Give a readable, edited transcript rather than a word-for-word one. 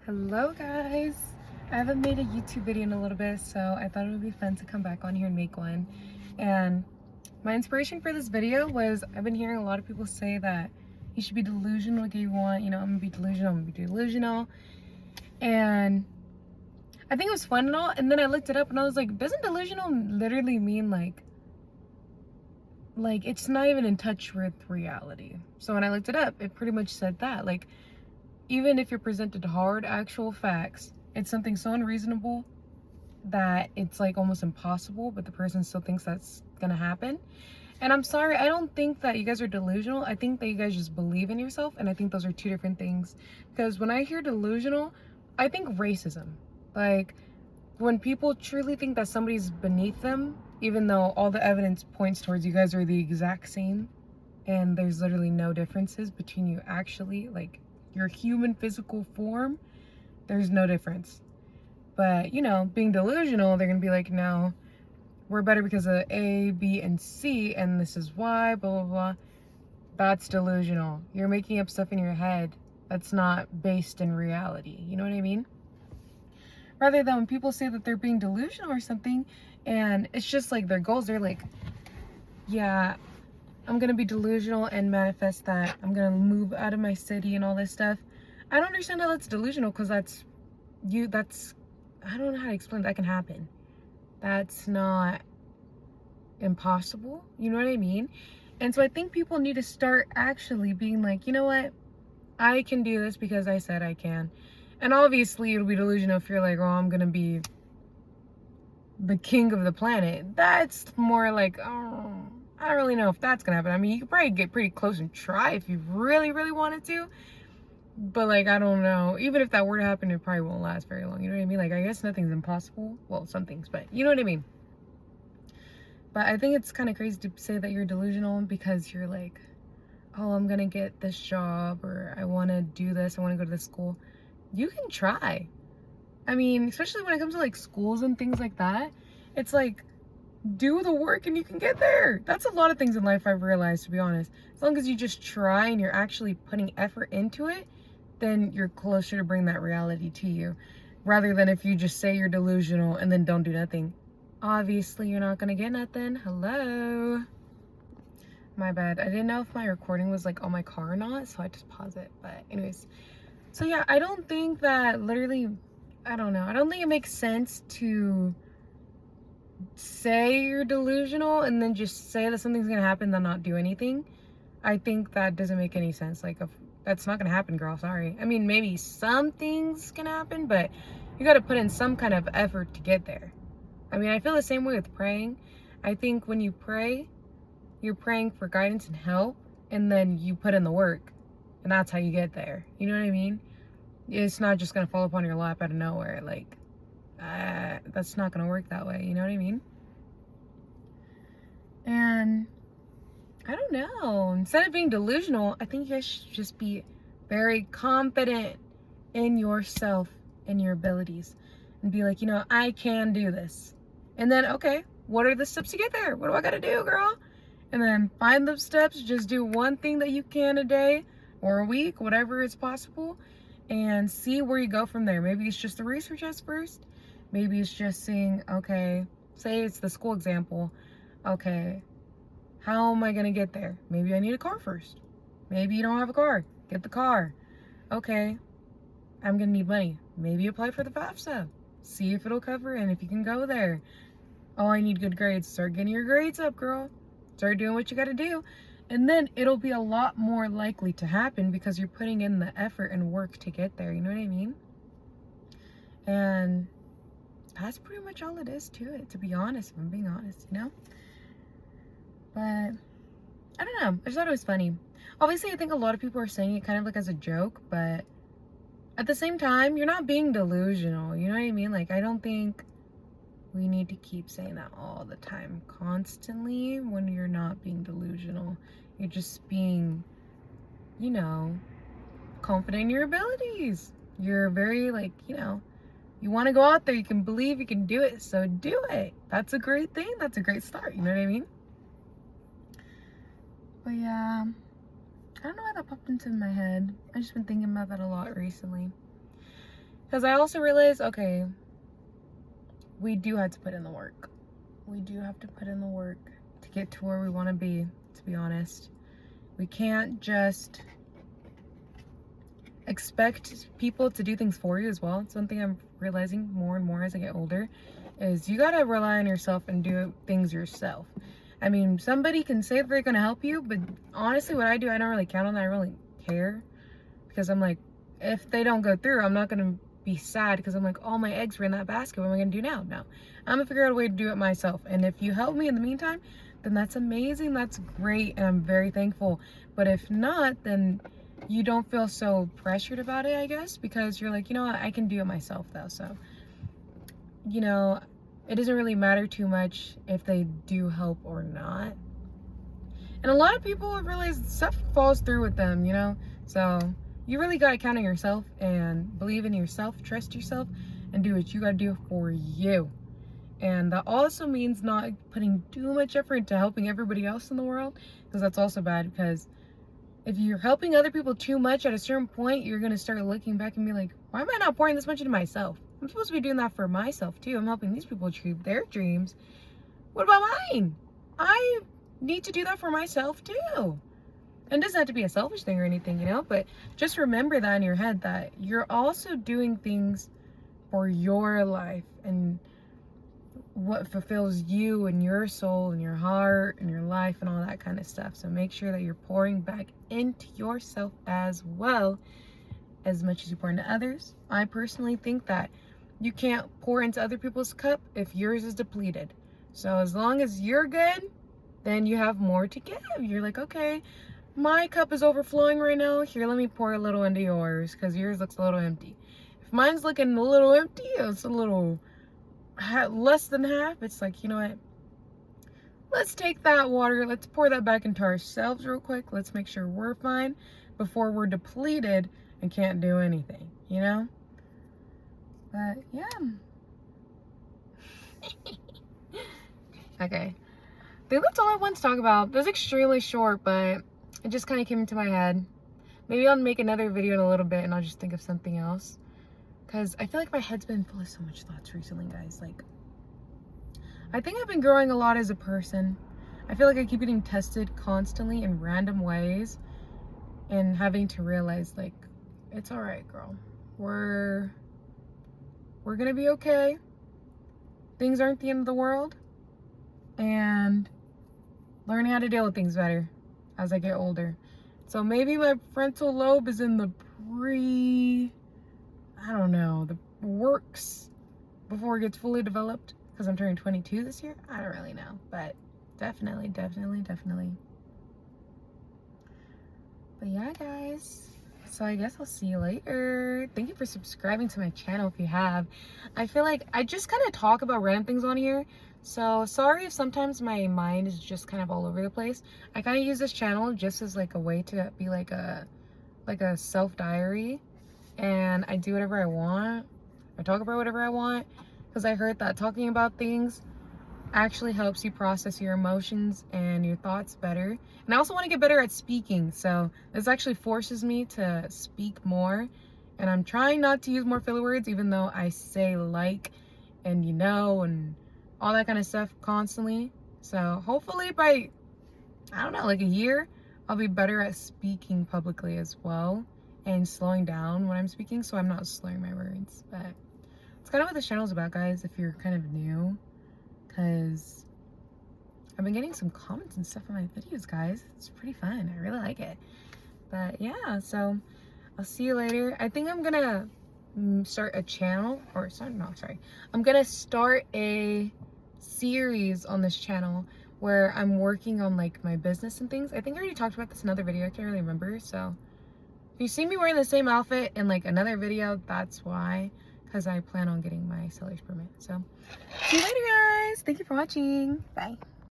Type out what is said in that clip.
Hello guys! I haven't made a YouTube video in a little bit, so I thought it would be fun to come back on here and make one. And my inspiration for this video was I've been hearing a lot of people say that you should be delusional like you want, I'm gonna be delusional. And I think it was fun and all, and then I looked it up and I was like, doesn't delusional literally mean like it's not even in touch with reality? So when I looked it up, it pretty much said that, like, even if you're presented hard actual facts, it's something so unreasonable that it's like almost impossible, but the person still thinks that's gonna happen. And I'm sorry, I don't think that you guys are delusional. I think that you guys just believe in yourself, and I think those are two different things. Because when I hear delusional, I think racism. Like, when people truly think that somebody's beneath them, even though all the evidence points towards you guys are the exact same, and there's literally no differences between you actually, like, your human physical form, there's no difference. But being delusional, they're gonna be like, no, we're better because of A, B, and C, and this is why, blah blah blah. That's delusional. You're making up stuff in your head that's not based in reality. You know what I mean? Rather than when people say that they're being delusional or something, and it's just like their goals, they're like, yeah, I'm gonna be delusional and manifest that I'm gonna move out of my city and all this stuff. I don't understand how that's delusional, because that's I don't know how to explain that can happen. That's not impossible, you know what I mean? And so I think people need to start actually being like, you know what, I can do this because I said I can. And obviously it'll be delusional if you're like, oh, I'm gonna be the king of the planet. That's more like, oh, I don't really know if that's gonna happen. I mean, you could probably get pretty close and try if you really, really wanted to. But like, I don't know. Even if that were to happen, it probably won't last very long. You know what I mean? Like, I guess nothing's impossible. Well, some things, but you know what I mean? But I think it's kind of crazy to say that you're delusional because you're like, oh, I'm gonna get this job, or I want to do this, I want to go to this school. You can try. I mean, especially when it comes to like schools and things like that, it's like, do the work and you can get there. That's a lot of things in life I've realized, to be honest. As long as you just try and you're actually putting effort into it, then you're closer to bring that reality to you. Rather than if you just say you're delusional and then don't do nothing. Obviously, you're not gonna get nothing. Hello. My bad. I didn't know if my recording was like on my car or not, so I just paused it. But anyways, so yeah, I don't think that literally, I don't know. I don't think it makes sense to say you're delusional and then just say that something's gonna happen, then not do anything. I think that doesn't make any sense. Like, if that's not gonna happen, girl, sorry. I mean, maybe something's gonna happen, but you gotta put in some kind of effort to get there. I mean, I feel the same way with praying. I think when you pray, you're praying for guidance and help, and then you put in the work, and that's how you get there. You know what I mean? It's not just gonna fall upon your lap out of nowhere. Like, that's not gonna work that way. You know what I mean? And I don't know. Instead of being delusional, I think you guys should just be very confident in yourself and your abilities, and be like, I can do this. And then, okay, what are the steps to get there? What do I gotta do, girl? And then find those steps. Just do one thing that you can a day or a week, whatever is possible, and see where you go from there. Maybe it's just the research at first. Maybe it's just seeing, okay, say it's the school example. Okay, how am I gonna get there? Maybe I need a car first. Maybe you don't have a car. Get the car. Okay, I'm gonna need money. Maybe apply for the FAFSA. See if it'll cover and if you can go there. Oh, I need good grades. Start getting your grades up, girl. Start doing what you gotta do. And then it'll be a lot more likely to happen because you're putting in the effort and work to get there. You know what I mean? And that's pretty much all it is to it, to be honest, if I'm being honest, But I don't know. I just thought it was funny. Obviously, I think a lot of people are saying it kind of like as a joke, but at the same time, you're not being delusional. You know what I mean? Like, I don't think we need to keep saying that all the time, constantly, when you're not being delusional. You're just being, confident in your abilities. You're very, like, you want to go out there, you can believe you can do it, so do it. That's a great thing. That's a great start. You know what I mean? But yeah, I don't know why that popped into my head. I've just been thinking about that a lot recently. Because I also realized, okay, we do have to put in the work. We do have to put in the work to get to where we want to be honest. We can't just expect people to do things for you as well. It's one thing I'm realizing more and more as I get older, is you gotta rely on yourself and do things yourself. I mean, somebody can say they're gonna help you, but honestly, what I do, I don't really count on that. I really care, because I'm like, if they don't go through, I'm not gonna be sad because I'm like, all my eggs were in that basket. What am I gonna do now? No, I'm gonna figure out a way to do it myself. And if you help me in the meantime, then that's amazing. That's great, and I'm very thankful. But if not, then you don't feel so pressured about it, I guess, because you're like, you know what, I can do it myself though. So, you know, it doesn't really matter too much if they do help or not. And a lot of people realize stuff falls through with them, you know? So you really gotta count on yourself and believe in yourself, trust yourself, and do what you gotta do for you. And that also means not putting too much effort into helping everybody else in the world, because that's also bad. Because if you're helping other people too much, at a certain point, you're gonna start looking back and be like, why am I not pouring this much into myself? I'm supposed to be doing that for myself too. I'm helping these people achieve their dreams. What about mine? I need to do that for myself too. And it doesn't have to be a selfish thing or anything, you know, but just remember that in your head, that you're also doing things for your life and what fulfills you and your soul and your heart and your life and all that kind of stuff. So make sure that you're pouring back into yourself as well, as much as you pour into others. I personally think that you can't pour into other people's cup if yours is depleted. So as long as you're good, then you have more to give. You're like, okay, my cup is overflowing right now. Here, let me pour a little into yours, because yours looks a little empty. If mine's looking a little empty, it's a little less than half. It's like, you know what, let's take that water, let's pour that back into ourselves real quick. Let's make sure we're fine before we're depleted and can't do anything, you know? But yeah. Okay, I think that's all I want to talk about. This is extremely short, but it just kind of came into my head. Maybe I'll make another video in a little bit and I'll just think of something else, because I feel like my head's been full of so much thoughts recently, guys. Like, I think I've been growing a lot as a person. I feel like I keep getting tested constantly in random ways and having to realize, like, it's all right, girl. We're gonna be okay. Things aren't the end of the world. And learning how to deal with things better as I get older. So maybe my frontal lobe is in the I don't know, the works before it gets fully developed, because I'm turning 22 this year. I don't really know, but definitely. But yeah, guys, so I guess I'll see you later. Thank you for subscribing to my channel if you have. I feel like I just kind of talk about random things on here, so sorry if sometimes my mind is just kind of all over the place. I kind of use this channel just as like a way to be like a self-diary, and I do whatever I want. I talk about whatever I want, because I heard that talking about things actually helps you process your emotions and your thoughts better. And I also want to get better at speaking, so this actually forces me to speak more. And I'm trying not to use more filler words, even though I say like and you know and all that kind of stuff constantly. So hopefully by, I don't know, like a year, I'll be better at speaking publicly as well, and slowing down when I'm speaking so I'm not slurring my words. But it's kind of what this channel is about, guys, if you're kind of new, because I've been getting some comments and stuff on my videos, guys. It's pretty fun. I really like it. But yeah, so I'll see you later. I think I'm gonna start a channel, or I'm gonna start a series on this channel where I'm working on like my business and things. I think I already talked about this in another video. I can't really remember. So if you see me wearing the same outfit in like another video, that's why, because I plan on getting my seller's permit. So see you later, guys. Thank you for watching. Bye.